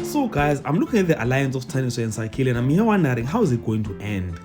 So guys, I'm looking at the alliance of Thandiswa and Sakhile and I'm here wondering how is it going to end?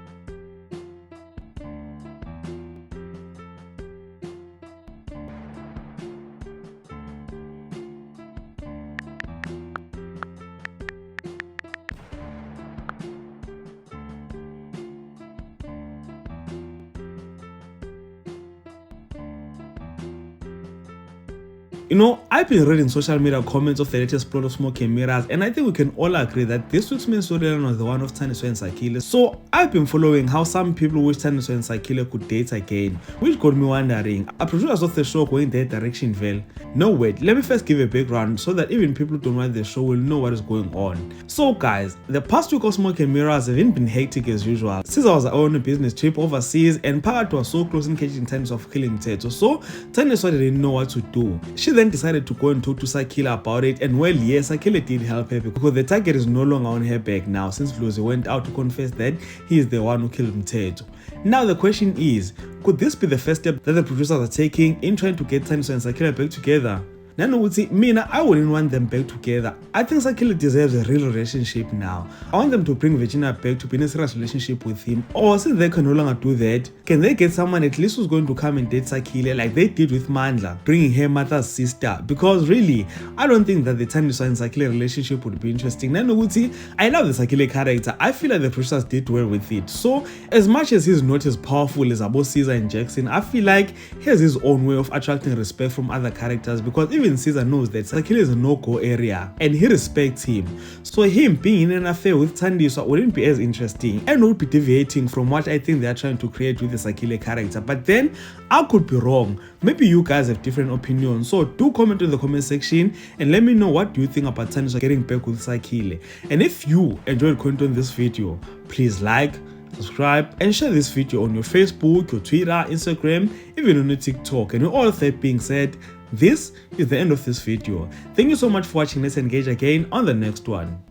You know, I've been reading social media comments of the latest plot of Smoke and Mirrors, and I think we can all agree that this week's main storyline was the one of Thandiswa and Sakhile. So I've been following how some people wish Thandiswa and Sakhile could date again, which got me wondering, are producers of the show going that direction, Vel? No, wait, let me first give a background so that even people who don't watch the show will know what is going on. So guys, the past week of Smoke and Mirrors haven't been hectic as usual. Caesar was on a business trip overseas and Pagat was so close in catching Thandiswa of killing Teto, so Thandiswa didn't know what to do. She then decided to go and talk to Sakhile about it, and well, yes, Sakhile did help her because the target is no longer on her back now since Flozi went out to confess that he is the one who killed Mteto. Now the question is, could this be the first step that the producers are taking in trying to get Thandiswa and Sakhile back together? Mina, I wouldn't want them back together. I think Sakhile deserves a real relationship now. I want them to bring Virginia back to be in a serious relationship with him. Or since they can no longer do that, can they get someone at least who's going to come and date Sakhile like they did with Mandla, bringing her mother's sister? Because really, I don't think that the Thandiswa and Sakhile relationship would be interesting. I love the Sakhile character. I feel like the producers did well with it. So as much as he's not as powerful as Abo Caesar and Jackson, I feel like he has his own way of attracting respect from other characters, because even Caesar knows that Sakhile is a no-go area and he respects him. So him being in an affair with Thandiswa wouldn't be as interesting and would be deviating from what I think they are trying to create with the Sakhile character. But then I could be wrong. Maybe you guys have different opinions. So do comment in the comment section and let me know what do you think about Thandiswa getting back with Sakhile. And if you enjoyed content in this video, please like, subscribe and share this video on your Facebook, your Twitter, Instagram, even on your TikTok. And with all of that being said, this is the end of this video. Thank you so much for watching. Let's engage again on the next one.